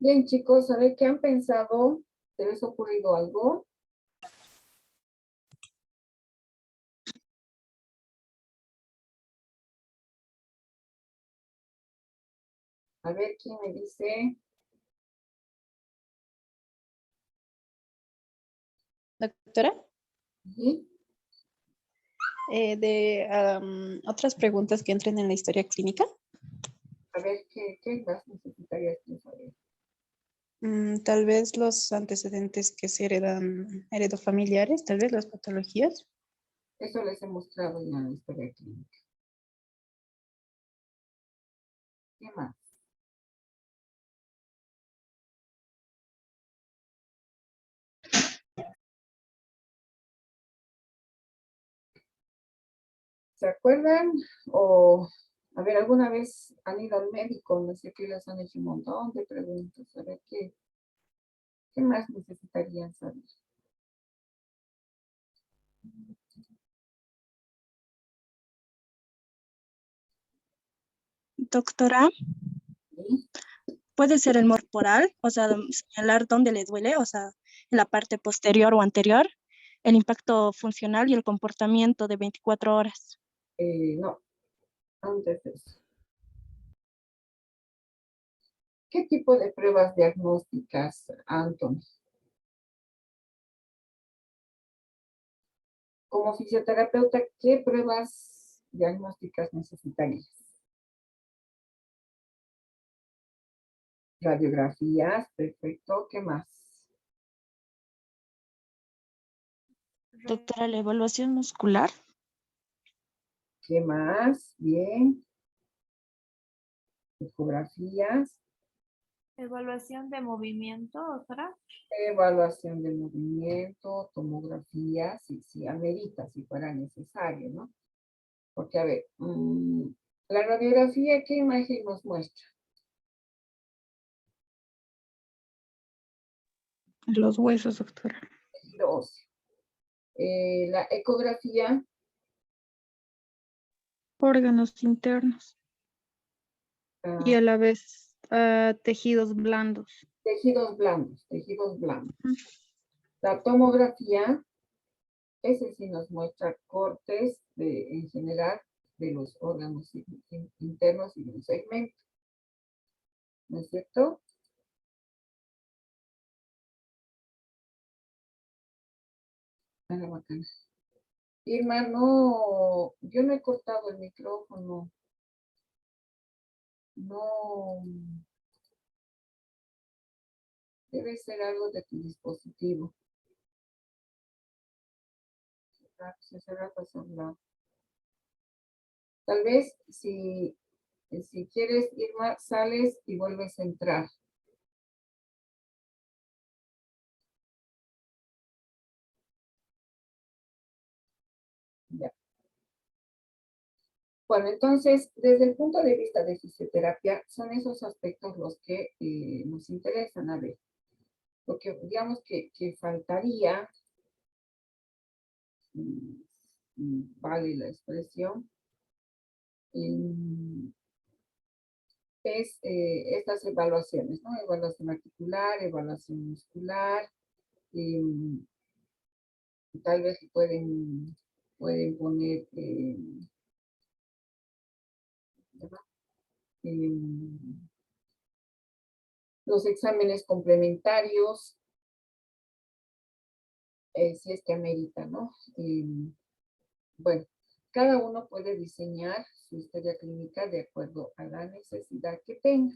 Bien, chicos, a ver qué han pensado. ¿Se les ha ocurrido algo? A ver quién me dice. Doctora, ¿Sí? otras preguntas que entren en la historia clínica. A ver qué más necesitarías tú saber. Tal vez los antecedentes que se heredan, heredofamiliares, tal vez las patologías. Eso les he mostrado en la historia clínica. ¿Qué más? ¿Se acuerdan? O, a ver, ¿alguna vez han ido al médico? No sé qué, les han hecho un montón de preguntas. A ver qué más necesitarían saber. Doctora, ¿Sí? puede ser el morporal, o sea, señalar dónde le duele, o sea, en la parte posterior o anterior, el impacto funcional y el comportamiento de 24 horas. No, antes de eso. ¿Qué tipo de pruebas diagnósticas, Anton? Como fisioterapeuta, ¿qué pruebas diagnósticas necesitarías? Radiografías, perfecto. ¿Qué más? Doctora, la evaluación muscular, ¿Qué más? Bien. Ecografías, Evaluación de movimiento, doctora. evaluación de movimiento, tomografía, si amerita, si fuera necesario, ¿no? Porque, a ver, la radiografía, ¿qué imagen nos muestra? los huesos, doctora, Tejido óseo. La ecografía, órganos internos y ah, a la vez tejidos blandos. tejidos blandos, tejidos blandos. Ujú. La tomografía, ese sí nos muestra cortes en general de los órganos internos y de un segmento, ¿no es cierto? Ah, bacana. Irma, no, yo no he cortado el micrófono. No, debe ser algo de tu dispositivo. Hace rato has hablado. Tal vez si quieres, Irma, sales y vuelves a entrar. Ya. Bueno, entonces, desde el punto de vista de fisioterapia, son esos aspectos los que nos interesan. A ver, lo que digamos que faltaría, vale la expresión, es estas evaluaciones, ¿no? Evaluación articular, evaluación muscular, tal vez pueden poner los exámenes complementarios, si es que amerita, ¿no? Bueno, cada uno puede diseñar su historia clínica de acuerdo a la necesidad que tenga.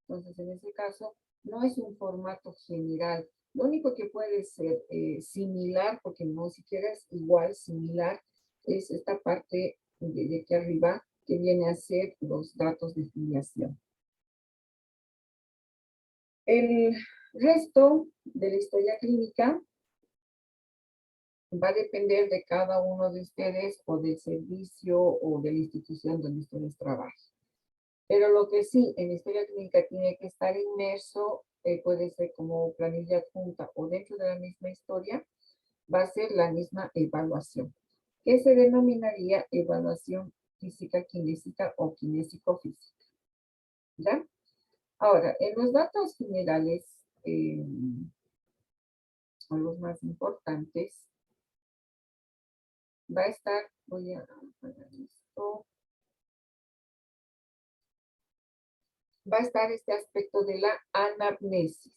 Entonces, en ese caso, no es un formato general. Lo único que puede ser similar, porque no siquiera es igual, similar, es esta parte de aquí arriba que viene a ser los datos de filiación. El resto de la historia clínica va a depender de cada uno de ustedes o del servicio o de la institución donde ustedes trabajen. Pero lo que sí, en la historia clínica tiene que estar inmerso, puede ser como planilla adjunta o dentro de la misma historia, va a ser la misma evaluación, que se denominaría evaluación física kinésica o kinésico-física. ¿Ya? Ahora, en los datos generales, son los más importantes, va a estar, voy a apagar esto, va a estar este aspecto de la anamnesis.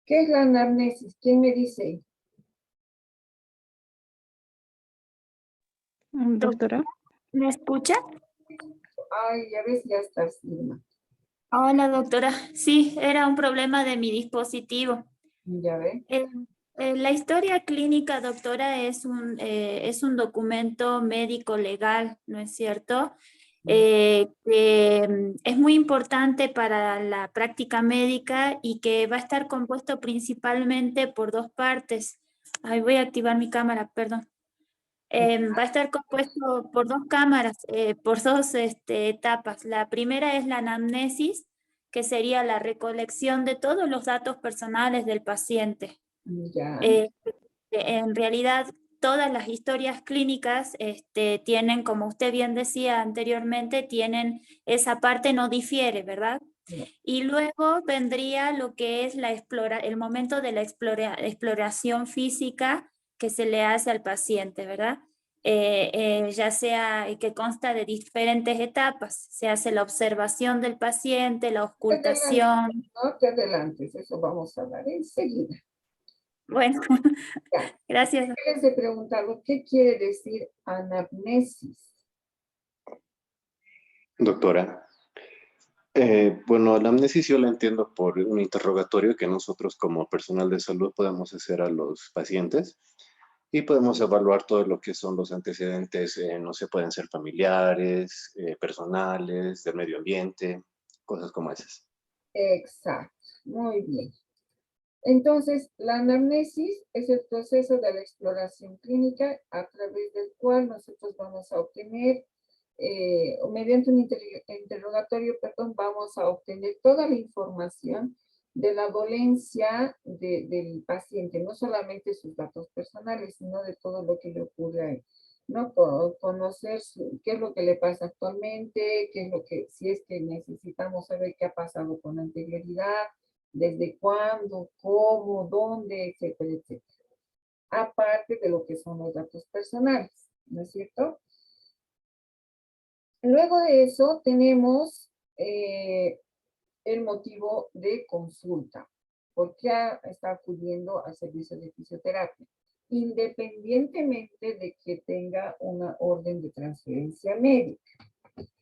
¿Qué es la anamnesis? ¿Quién me dice? Doctora. ¿Me escucha? Ay, ya ves, ya estás, Irma. Hola, doctora. Sí, era un problema de mi dispositivo. Ya ve. La historia clínica, doctora, es un documento médico legal, ¿no es cierto? Que es muy importante para la práctica médica y que va a estar compuesto principalmente por dos partes. Ay, voy a activar mi cámara, perdón. Va a estar compuesto por dos cámaras, por dos etapas. La primera es la anamnesis, que sería la recolección de todos los datos personales del paciente. Ya. En realidad, todas las historias clínicas tienen, como usted bien decía anteriormente, tienen esa parte, no difiere, ¿verdad? No. Y luego vendría lo que es el momento de la exploración física que se le hace al paciente, ¿verdad? Ya sea que consta de diferentes etapas. Se hace la observación del paciente, la ocultación. No te adelantes, eso vamos a hablar enseguida. Bueno, Ya. gracias. Debes de preguntarlo, ¿qué quiere decir anamnesis? Doctora, bueno, la amnesis yo la entiendo por un interrogatorio que nosotros como personal de salud podemos hacer a los pacientes y podemos evaluar todo lo que son los antecedentes, no sé, pueden ser familiares, personales, del medio ambiente, cosas como esas. Exacto, muy bien. Entonces, la anamnesis es el proceso de la exploración clínica a través del cual nosotros vamos a obtener, o mediante un interrogatorio, perdón, vamos a obtener toda la información de la dolencia del paciente, no solamente sus datos personales, sino de todo lo que le ocurre a él, ¿no? Conocer qué es lo que le pasa actualmente, qué es lo que, si es que necesitamos saber qué ha pasado con anterioridad, desde cuándo, cómo, dónde, etcétera, etcétera. Aparte de lo que son los datos personales, ¿no es cierto? Luego de eso tenemos el motivo de consulta. ¿Por qué está acudiendo al servicio de fisioterapia? Independientemente de que tenga una orden de transferencia médica,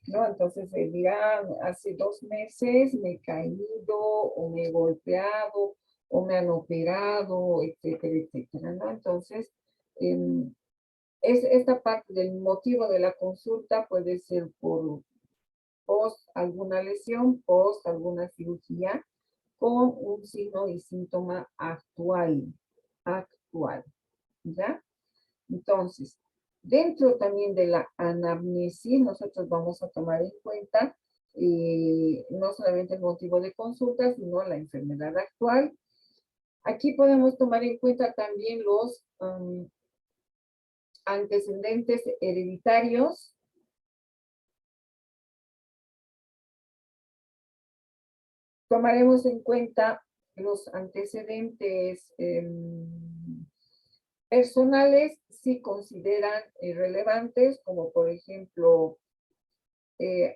¿no? Entonces dirá, hace 2 meses me he caído o me he golpeado o me han operado, etcétera, etcétera, ¿no? Entonces, es esta parte del motivo de la consulta puede ser por post alguna lesión, post alguna cirugía, con un signo y síntoma actual, ¿ya? Entonces, dentro también de la anamnesis, nosotros vamos a tomar en cuenta no solamente el motivo de consulta, sino la enfermedad actual. Aquí podemos tomar en cuenta también los antecedentes hereditarios. Tomaremos en cuenta los antecedentes personales si consideran relevantes, como por ejemplo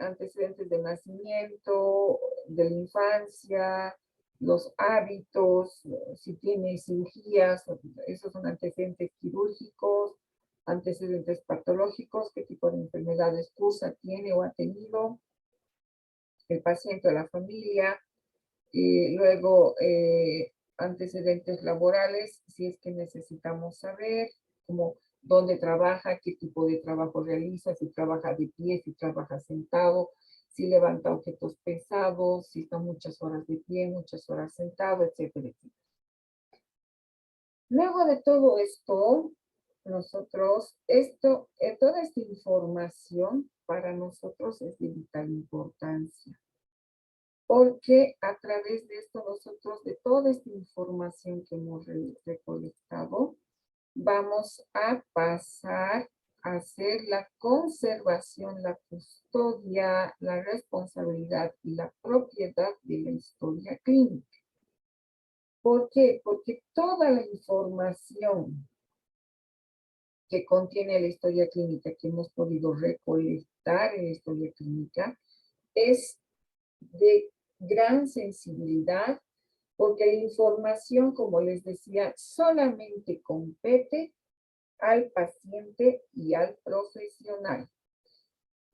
antecedentes de nacimiento, de la infancia, los hábitos, si tiene cirugías, esos son antecedentes quirúrgicos, antecedentes patológicos, qué tipo de enfermedades cursa, tiene o ha tenido el paciente o la familia, y luego antecedentes laborales, si es que necesitamos saber, como dónde trabaja, qué tipo de trabajo realiza, si trabaja de pie, si trabaja sentado, si levanta objetos pesados, si está muchas horas de pie, muchas horas sentado, etcétera, etcétera. Luego de todo esto, nosotros, toda esta información para nosotros es de vital importancia. Porque a través de esto nosotros, de toda esta información que hemos recolectado, vamos a pasar hacer la conservación, la custodia, la responsabilidad y la propiedad de la historia clínica. ¿Por qué? Porque toda la información que contiene la historia clínica que hemos podido recolectar en la historia clínica es de gran sensibilidad, porque la información, como les decía, solamente compete al paciente y al profesional.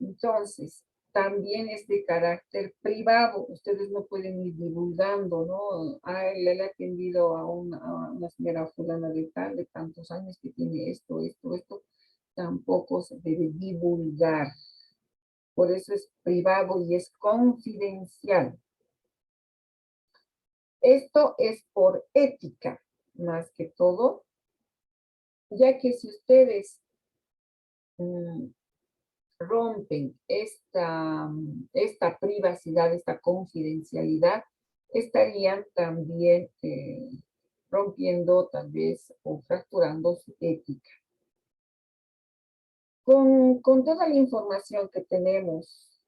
Entonces, también es de carácter privado. Ustedes no pueden ir divulgando, ¿no? Le he atendido a una señora fulana de tal, de tantos años que tiene esto. Tampoco se debe divulgar. Por eso es privado y es confidencial. Esto es por ética, más que todo, ya que si ustedes rompen esta privacidad, esta confidencialidad, estarían también rompiendo tal vez o fracturando su ética. Con toda la información que tenemos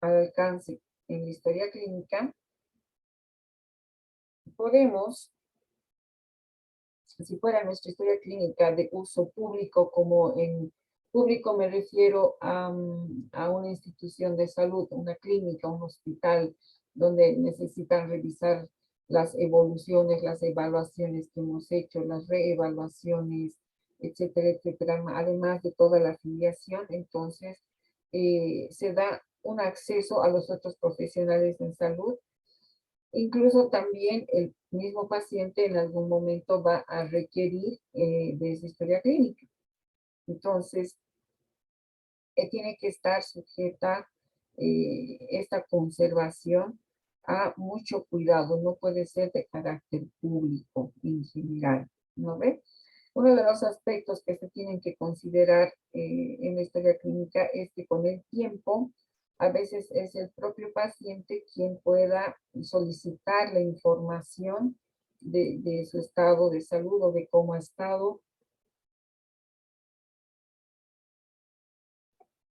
al alcance en la historia clínica, podemos, si fuera nuestra historia clínica de uso público, como en público me refiero a una institución de salud, una clínica, un hospital, donde necesitan revisar las evoluciones, las evaluaciones que hemos hecho, las reevaluaciones, etcétera, etcétera, además de toda la afiliación. Entonces se da un acceso a los otros profesionales en salud. Incluso también el mismo paciente en algún momento va a requerir de esa historia clínica. Entonces, tiene que estar sujeta esta conservación a mucho cuidado. No puede ser de carácter público en general, ¿no ve? Uno de los aspectos que se tienen que considerar en la historia clínica es que con el tiempo, a veces es el propio paciente quien pueda solicitar la información de su estado de salud o de cómo ha estado,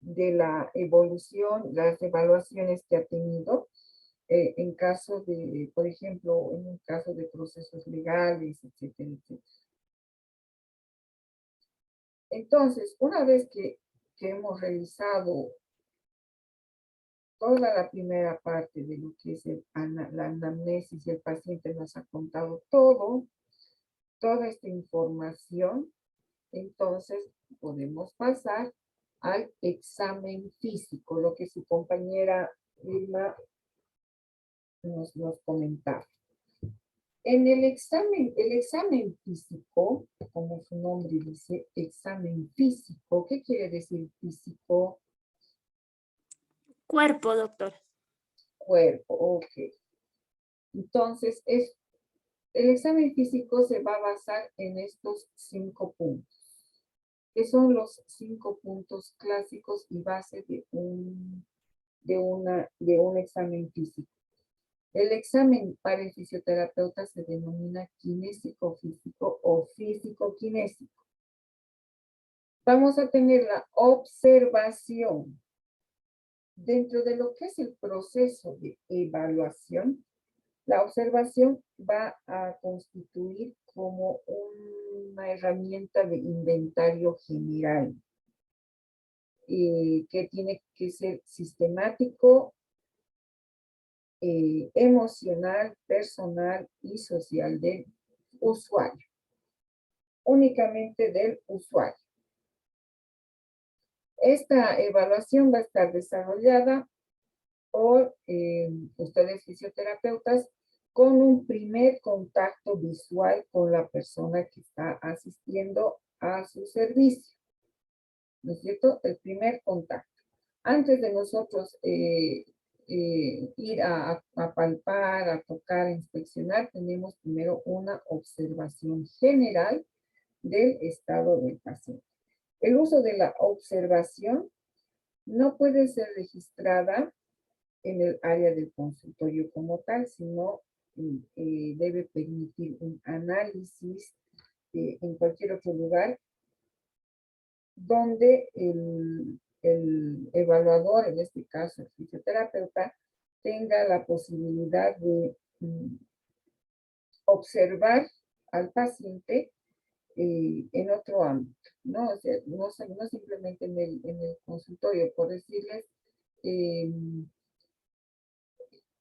de la evolución, las evaluaciones que ha tenido, en caso de, por ejemplo, en un caso de procesos legales, etcétera, etcétera. Entonces, una vez que hemos realizado toda la primera parte de lo que es la anamnesis, y el paciente nos ha contado toda esta información, entonces podemos pasar al examen físico, lo que su compañera Irma nos comentaba. En el examen físico, como su nombre dice, examen físico, ¿qué quiere decir físico? Cuerpo, doctor. Cuerpo, ok. Entonces, el examen físico se va a basar en estos 5 puntos, que son los 5 puntos clásicos y base de un examen físico. El examen para el fisioterapeuta se denomina kinésico-físico o físico-kinésico. Vamos a tener la observación. Dentro de lo que es el proceso de evaluación, la observación va a constituir como una herramienta de inventario general que tiene que ser sistemático, emocional, personal y social del usuario. Únicamente del usuario. Esta evaluación va a estar desarrollada por ustedes fisioterapeutas con un primer contacto visual con la persona que está asistiendo a su servicio. ¿No es cierto? El primer contacto. Antes de nosotros ir a palpar, a tocar, a inspeccionar, tenemos primero una observación general del estado del paciente. El uso de la observación no puede ser registrada en el área del consultorio como tal, sino debe permitir un análisis en cualquier otro lugar donde el evaluador, en este caso el fisioterapeuta, tenga la posibilidad de observar al paciente en otro ámbito, ¿no? O sea, no simplemente en el consultorio, por decirles,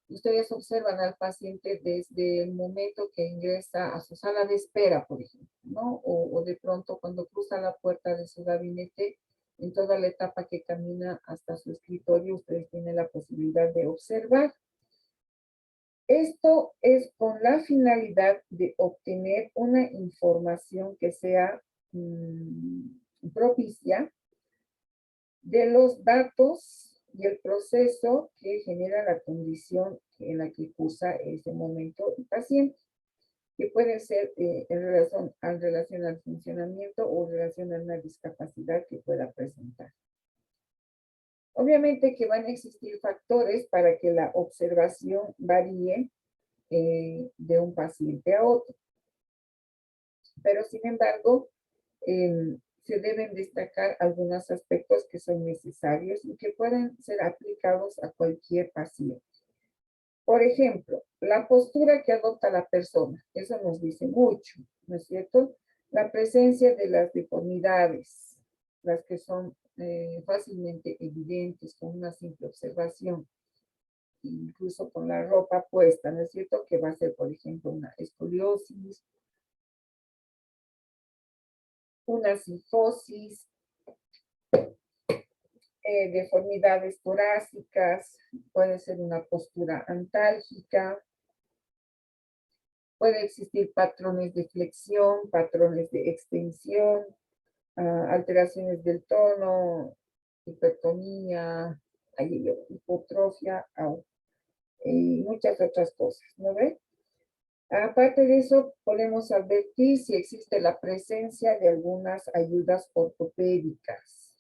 ustedes observan al paciente desde el momento que ingresa a su sala de espera, por ejemplo, ¿no? O de pronto cuando cruza la puerta de su gabinete, en toda la etapa que camina hasta su escritorio, ustedes tienen la posibilidad de observar. Esto es con la finalidad de obtener una información que sea propicia de los datos y el proceso que genera la condición en la que cursa ese momento el paciente, que puede ser en relación al funcionamiento o en relación a una discapacidad que pueda presentar. Obviamente que van a existir factores para que la observación varíe de un paciente a otro. Pero sin embargo, se deben destacar algunos aspectos que son necesarios y que pueden ser aplicados a cualquier paciente. Por ejemplo, la postura que adopta la persona, eso nos dice mucho, ¿no es cierto? La presencia de las deformidades, las que son fácilmente evidentes con una simple observación, incluso con la ropa puesta, ¿no es cierto? Que va a ser, por ejemplo, una escoliosis, una cifosis, deformidades torácicas, puede ser una postura antálgica, puede existir patrones de flexión, patrones de extensión, alteraciones del tono, hipertonía, hipotrofia, y muchas otras cosas, ¿no ve? Aparte de eso, podemos advertir si existe la presencia de algunas ayudas ortopédicas,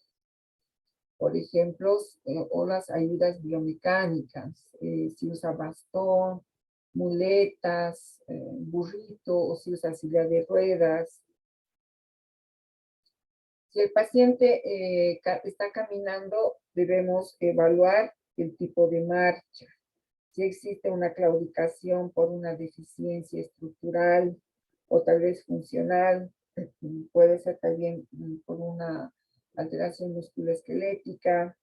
por ejemplo, o las ayudas biomecánicas, si usa bastón, muletas, burrito, o si usa silla de ruedas. Si el paciente está caminando, debemos evaluar el tipo de marcha. Si existe una claudicación por una deficiencia estructural o tal vez funcional, puede ser también por una alteración musculoesquelética,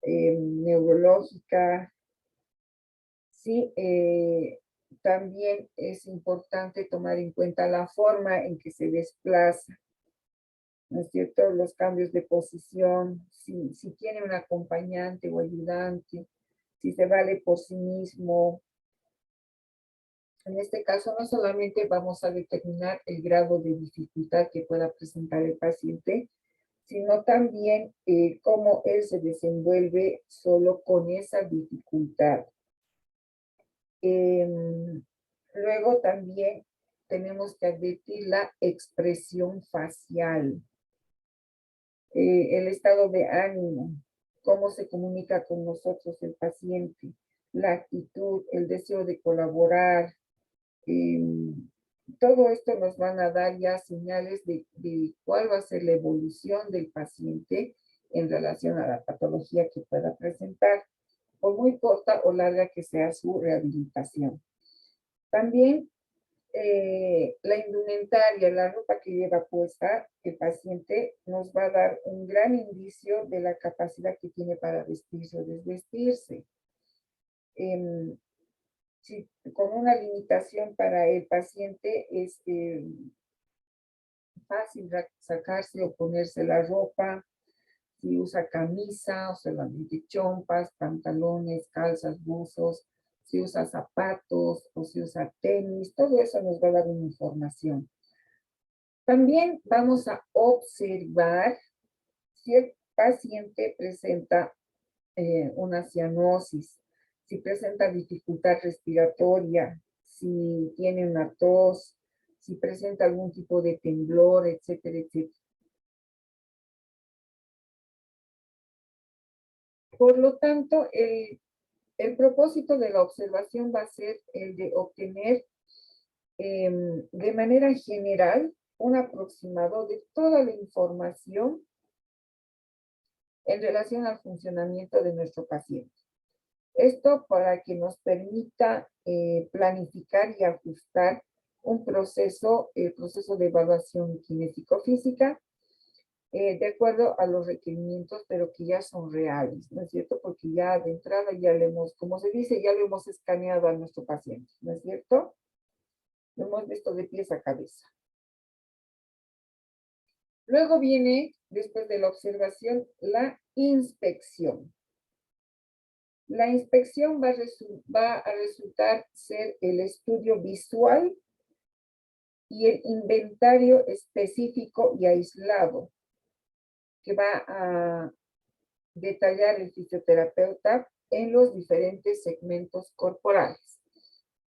neurológica. Sí, también es importante tomar en cuenta la forma en que se desplaza, ¿no es cierto? Los cambios de posición, si tiene un acompañante o ayudante, si se vale por sí mismo. En este caso, no solamente vamos a determinar el grado de dificultad que pueda presentar el paciente, sino también cómo él se desenvuelve solo con esa dificultad. Luego también tenemos que advertir la expresión facial, el estado de ánimo, cómo se comunica con nosotros el paciente, la actitud, el deseo de colaborar. Todo esto nos van a dar ya señales de cuál va a ser la evolución del paciente en relación a la patología que pueda presentar, por muy corta o larga que sea su rehabilitación. También la indumentaria, la ropa que lleva puesta el paciente, nos va a dar un gran indicio de la capacidad que tiene para vestirse o desvestirse. Si con una limitación para el paciente es fácil sacarse o ponerse la ropa, si usa camisa o solamente chompas, pantalones, calzas, buzos, si usa zapatos o si usa tenis, todo eso nos va a dar una información. También vamos a observar si el paciente presenta una cianosis, si presenta dificultad respiratoria, si tiene una tos, si presenta algún tipo de temblor, etcétera, etcétera. Por lo tanto, el propósito de la observación va a ser el de obtener de manera general un aproximado de toda la información en relación al funcionamiento de nuestro paciente. Esto para que nos permita planificar y ajustar un proceso, el proceso de evaluación kinésico-física, de acuerdo a los requerimientos, pero que ya son reales, ¿no es cierto? Porque ya de entrada ya le hemos, como se dice, ya lo hemos escaneado a nuestro paciente, ¿no es cierto? Lo hemos visto de pies a cabeza. Luego viene, después de la observación, la inspección. La inspección va a resultar ser el estudio visual y el inventario específico y aislado que va a detallar el fisioterapeuta en los diferentes segmentos corporales.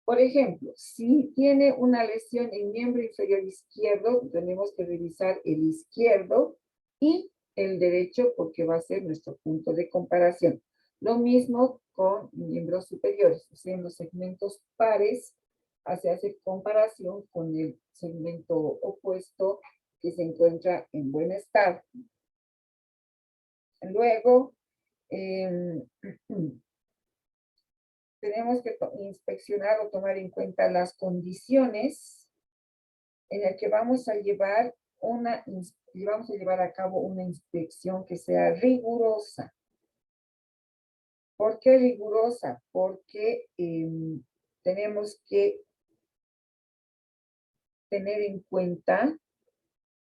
Por ejemplo, si tiene una lesión en miembro inferior izquierdo, tenemos que revisar el izquierdo y el derecho porque va a ser nuestro punto de comparación. Lo mismo con miembros superiores, o sea, en los segmentos pares se hace comparación con el segmento opuesto que se encuentra en buen estado. Luego, tenemos que inspeccionar o tomar en cuenta las condiciones en las que vamos a llevar a cabo una inspección que sea rigurosa. ¿Por qué rigurosa? Porque tenemos que tener en cuenta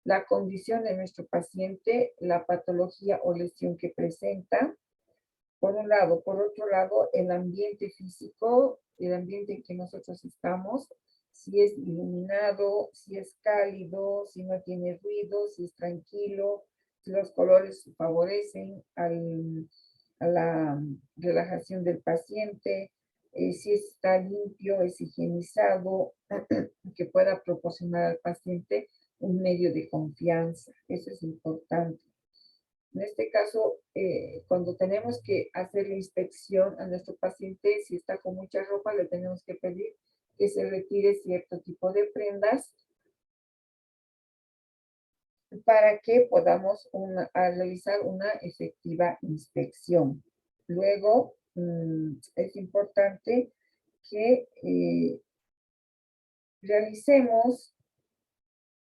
la condición de nuestro paciente, la patología o lesión que presenta, por un lado. Por otro lado, el ambiente físico, el ambiente en que nosotros estamos, si es iluminado, si es cálido, si no tiene ruido, si es tranquilo, si los colores favorecen a la relajación del paciente, si está limpio, es higienizado, que pueda proporcionar al paciente un medio de confianza. Eso es importante. En este caso, cuando tenemos que hacer la inspección a nuestro paciente, si está con mucha ropa, le tenemos que pedir que se retire cierto tipo de prendas para que podamos realizar una efectiva inspección. Luego, es importante que realicemos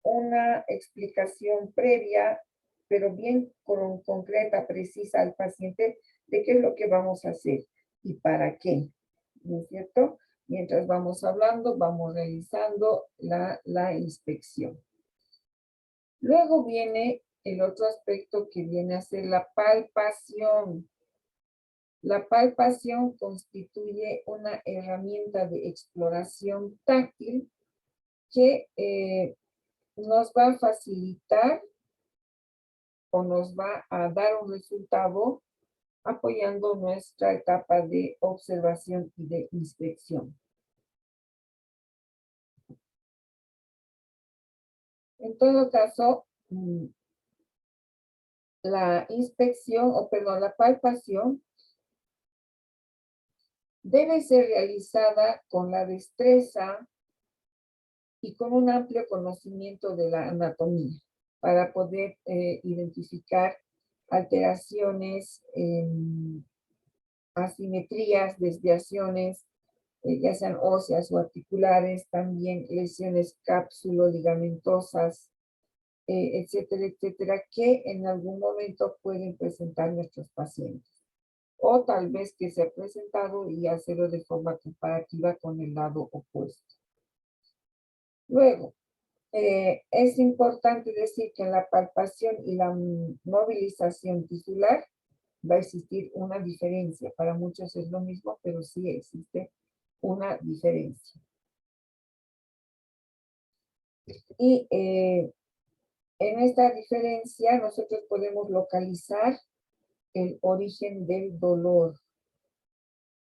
una explicación previa, pero bien concreta, precisa al paciente de qué es lo que vamos a hacer y para qué, ¿no es cierto? Mientras vamos hablando, vamos realizando la inspección. Luego viene el otro aspecto que viene a ser la palpación. La palpación constituye una herramienta de exploración táctil que nos va a facilitar o nos va a dar un resultado apoyando nuestra etapa de observación y de inspección. En todo caso, la inspección, la palpación debe ser realizada con la destreza y con un amplio conocimiento de la anatomía para poder identificar alteraciones, asimetrías, desviaciones, ya sean óseas o articulares, también lesiones cápsulo-ligamentosas, etcétera, etcétera, que en algún momento pueden presentar nuestros pacientes. O tal vez que se ha presentado y hacerlo de forma comparativa con el lado opuesto. Luego, es importante decir que en la palpación y la movilización tisular va a existir una diferencia. Para muchos es lo mismo, pero sí existe una diferencia. Y en esta diferencia nosotros podemos localizar el origen del dolor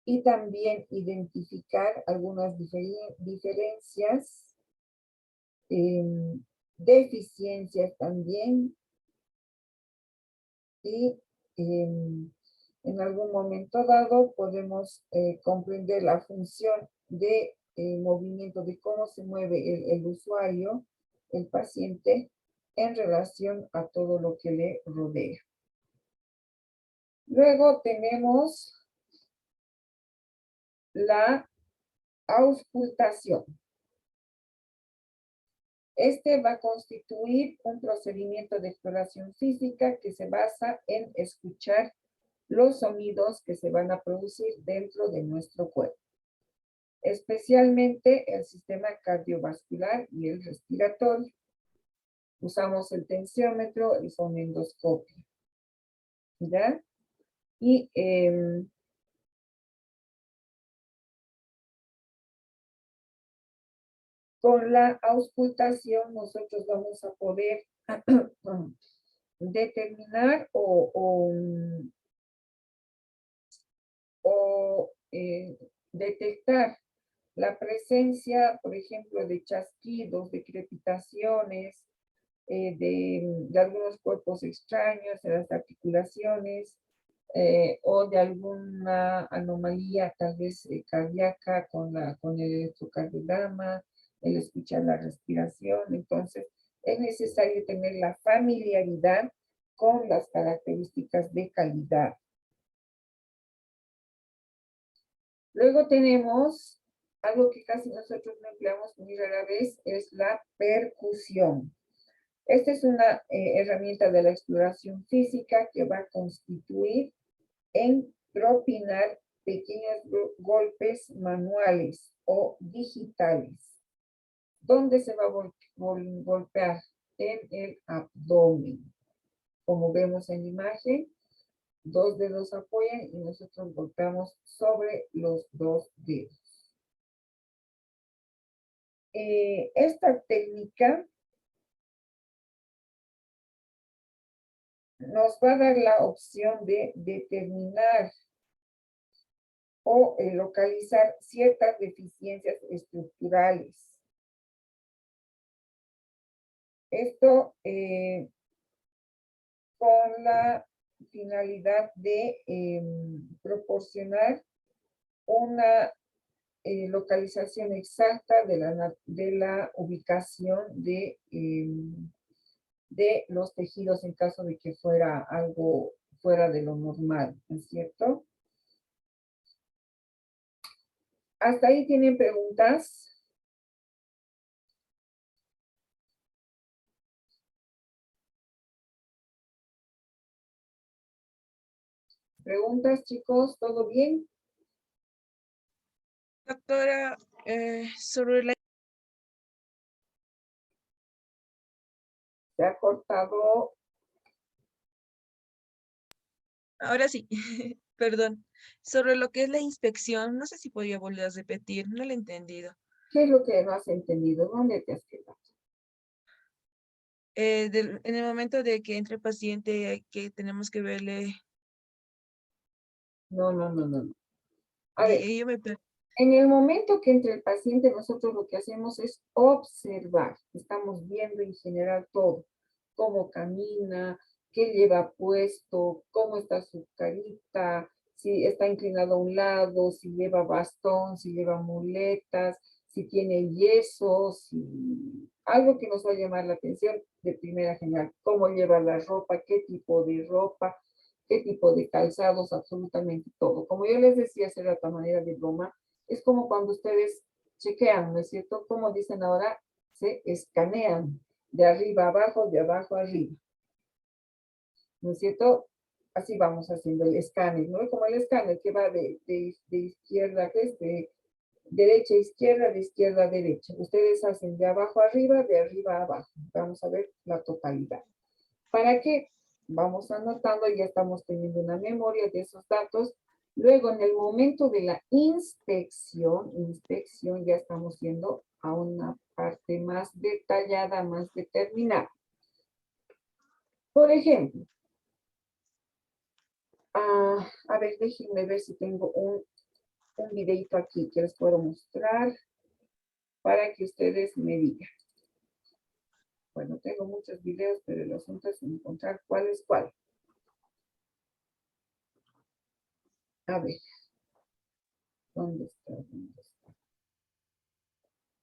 y también identificar algunas diferencias, deficiencias también, y en algún momento dado podemos comprender la función de movimiento, de cómo se mueve el usuario, el paciente, en relación a todo lo que le rodea. Luego tenemos la auscultación. Este va a constituir un procedimiento de exploración física que se basa en escuchar los sonidos que se van a producir dentro de nuestro cuerpo, especialmente el sistema cardiovascular y el respiratorio. Usamos el tensiómetro, el fonendoscopio, ¿ya? Y con la auscultación nosotros vamos a poder determinar o detectar la presencia, por ejemplo, de chasquidos, de crepitaciones, de algunos cuerpos extraños en las articulaciones, o de alguna anomalía tal vez cardíaca con el electrocardiograma, el escuchar la respiración. Entonces, es necesario tener la familiaridad con las características de calidad. Luego tenemos algo que casi nosotros no empleamos muy rara vez, es la percusión. Esta es una herramienta de la exploración física que va a constituir en propinar pequeños golpes manuales o digitales. ¿Dónde se va a golpear? En el abdomen. Como vemos en la imagen, 2 dedos apoyan y nosotros golpeamos sobre los 2 dedos. Esta técnica nos va a dar la opción de determinar o localizar ciertas deficiencias estructurales. Esto con la finalidad de proporcionar una localización exacta de la ubicación de los tejidos en caso de que fuera algo fuera de lo normal, ¿no es cierto? ¿Hasta ahí tienen preguntas? ¿Preguntas, chicos? ¿Todo bien? Doctora, sobre la... Se ha cortado. Ahora sí, perdón. Sobre lo que es la inspección, no sé si podría volver a repetir, no lo he entendido. ¿Qué es lo que no has entendido? ¿Dónde te has quedado? En el momento de que entre el paciente, que tenemos que verle... No. A ver, Y yo me... en el momento que entre el paciente, nosotros lo que hacemos es observar. Estamos viendo en general todo. Cómo camina, qué lleva puesto, cómo está su carita, si está inclinado a un lado, si lleva bastón, si lleva muletas, si tiene yeso, si... algo que nos va a llamar la atención de primera general. Cómo lleva la ropa, qué tipo de ropa, qué tipo de calzados, absolutamente todo. Como yo les decía hace rato a manera de broma, es como cuando ustedes chequean, ¿no es cierto? Como dicen ahora, se escanean de arriba a abajo, de abajo a arriba. ¿No es cierto? Así vamos haciendo el escáner, ¿no? Como el escáner que va de izquierda, que es de derecha a izquierda, de izquierda a derecha. Ustedes hacen de abajo a arriba, de arriba a abajo. Vamos a ver la totalidad. ¿Para qué? Vamos anotando, ya estamos teniendo una memoria de esos datos. Luego, en el momento de la inspección ya estamos yendo a una parte más detallada, más determinada. Por ejemplo, a ver, déjenme ver si tengo un videito aquí que les puedo mostrar para que ustedes me digan. Bueno, tengo muchos videos, pero el asunto es encontrar cuál es cuál. A ver. ¿Dónde está?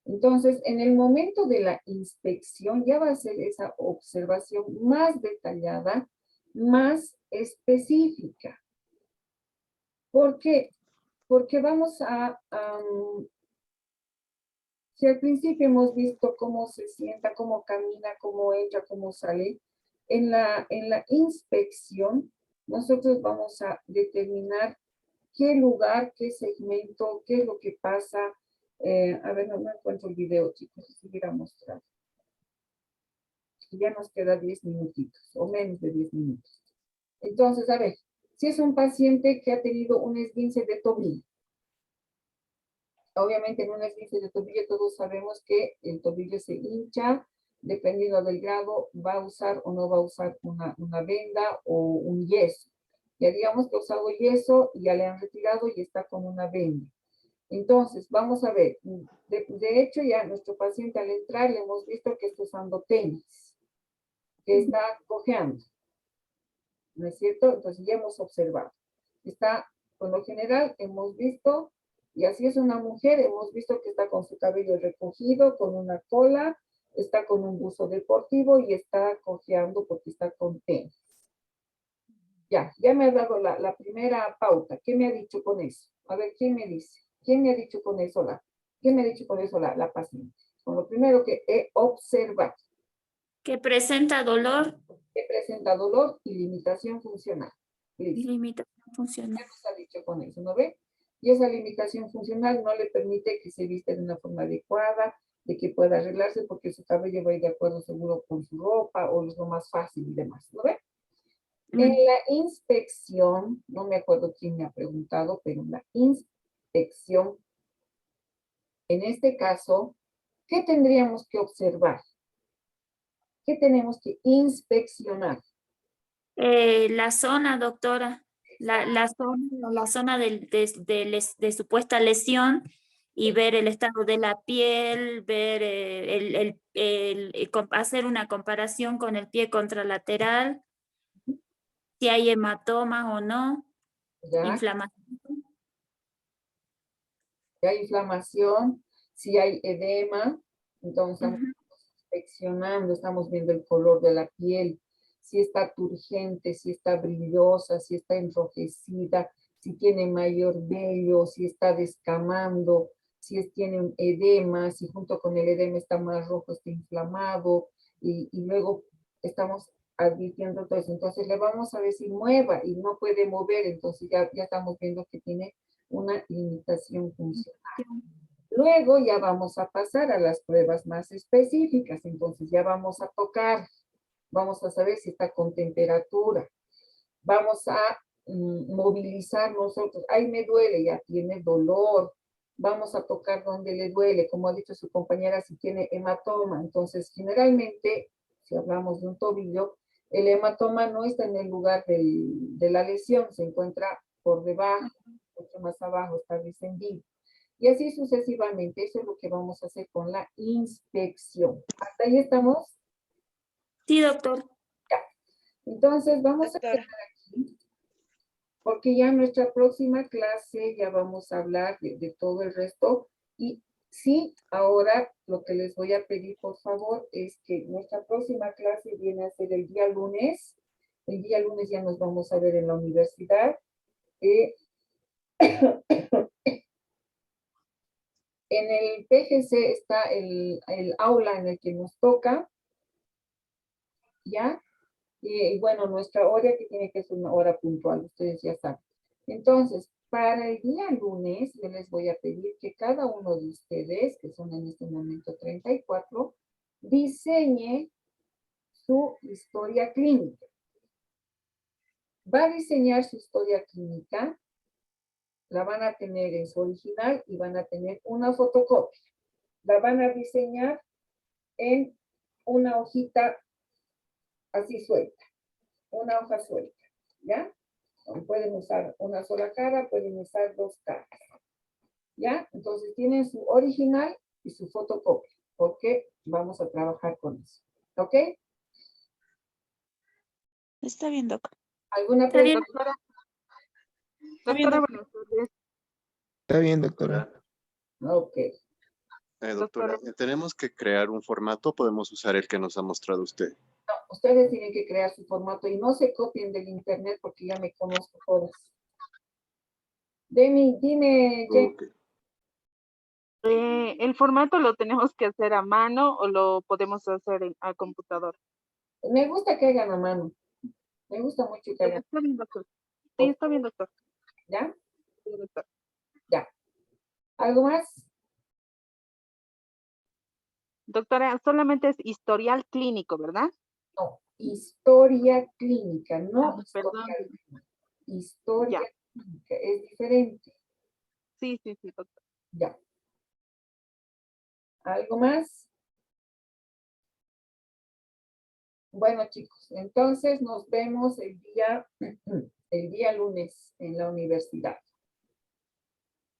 Entonces, en el momento de la inspección ya va a ser esa observación más detallada, más específica. ¿Por qué? Porque vamos a, si al principio hemos visto cómo se sienta, cómo camina, cómo entra, cómo sale, en la inspección nosotros vamos a determinar qué lugar, qué segmento, qué es lo que pasa. A ver, no encuentro el video, chicos, si hubiera mostrado. Ya nos queda 10 minutitos o menos de 10 minutos. Entonces, a ver, si es un paciente que ha tenido un esguince de tobillo, obviamente en un esguince de tobillo todos sabemos que el tobillo se hincha, dependiendo del grado, va a usar o no va a usar una venda o un yeso. Ya digamos que ha usado yeso y ya le han retirado y está con una venda. Entonces, vamos a ver, de hecho ya nuestro paciente al entrar le hemos visto que está usando tenis, que está cojeando, ¿no es cierto? Entonces ya hemos observado. Está, por lo general, hemos visto, y así es una mujer, hemos visto que está con su cabello recogido, con una cola, está con un buzo deportivo y está cojeando porque está con tenis. Ya me ha dado la primera pauta. ¿Qué me ha dicho con eso? A ver, ¿quién me dice? ¿Quién me ha dicho con eso ¿quién me ha dicho con eso la paciente? Con lo primero que he observado. Que presenta dolor Que presenta dolor y limitación funcional. y Listo. limitación funcional. ¿Qué nos ha dicho con eso? ¿No ve? Y esa limitación funcional no le permite que se vista de una forma adecuada, de que pueda arreglarse porque su cabello va a ir de acuerdo seguro con su ropa o es lo más fácil y demás. ¿No ve? En la inspección, no me acuerdo quién me ha preguntado, pero en la inspección, en este caso, ¿qué tendríamos que observar? ¿Qué tenemos que inspeccionar? La zona, doctora, la zona de supuesta lesión y ver el estado de la piel, ver hacer una comparación con el pie contralateral, si hay hematomas o no, ¿Ya? inflamación. Si hay inflamación, si hay edema, entonces estamos inspeccionando, estamos viendo el color de la piel, si está turgente, si está brillosa, si está enrojecida, si tiene mayor vello, si está descamando, si tiene un edema, si junto con el edema está más rojo, está inflamado, y luego estamos advirtiendo todo eso. Entonces le vamos a decir mueva y no puede mover, entonces ya estamos viendo que tiene una limitación funcional. Luego ya vamos a pasar a las pruebas más específicas, entonces ya vamos a tocar, vamos a saber si está con temperatura, vamos a movilizar nosotros, ay me duele, ya tiene dolor, vamos a tocar donde le duele, como ha dicho su compañera, si tiene hematoma, entonces generalmente, si hablamos de un tobillo, el hematoma no está en el lugar de la lesión, se encuentra por debajo, mucho más abajo, está descendido. Y así sucesivamente, eso es lo que vamos a hacer con la inspección. ¿Hasta ahí estamos? Sí, doctor. Ya. Entonces vamos a quedar aquí, porque ya en nuestra próxima clase ya vamos a hablar de todo el resto. Y sí, ahora lo que les voy a pedir, por favor, es que nuestra próxima clase viene a ser el día lunes. El día lunes ya nos vamos a ver en la universidad. En el PGC está el aula en el que nos toca, ¿ya? Y bueno, nuestra hora que tiene que ser una hora puntual, ustedes ya saben. Entonces, para el día lunes, yo les voy a pedir que cada uno de ustedes, que son en este momento 34, diseñe su historia clínica. Va a diseñar su historia clínica, la van a tener en su original y van a tener una fotocopia. La van a diseñar en una hojita así suelta, una hoja suelta, ¿ya? Pueden usar una sola cara, pueden usar dos caras, ¿ya? Entonces tienen su original y su fotocopia, porque vamos a trabajar con eso, ¿ok? Está bien, doc. ¿Alguna Está bien. pregunta? Doctora, buenas tardes. Está bien, doctora. Ok. Doctora, tenemos que crear un formato, podemos usar el que nos ha mostrado usted. No, ustedes tienen que crear su formato y no se copien del internet porque ya me conozco todas. Dime, Jen. Ok. ¿El formato lo tenemos que hacer a mano o lo podemos hacer a computadora? Me gusta que hagan a mano. Me gusta mucho que hagan. Está bien, doctor. Sí, está bien, doctor. ¿Ya? Sí, doctor. Ya. ¿Algo más? Doctora, solamente es historial clínico, ¿verdad? No. Historia clínica, no Perdón. historia Ya. clínica. Es diferente. Sí, doctor. Ya. ¿Algo más? Bueno, chicos, entonces nos vemos el día lunes en la universidad.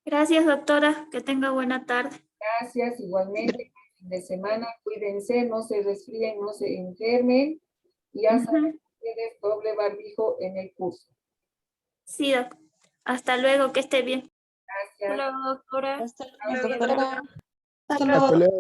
Gracias, doctora. Que tenga buena tarde. Gracias, igualmente. Fin de semana, cuídense, no se resfríen, no se enfermen. Y ya saben ustedes, doble barbijo en el curso. Sí, doc. Hasta luego, que esté bien. Gracias. Hasta luego, doctora. Hasta luego, luego, doctora. Hasta luego.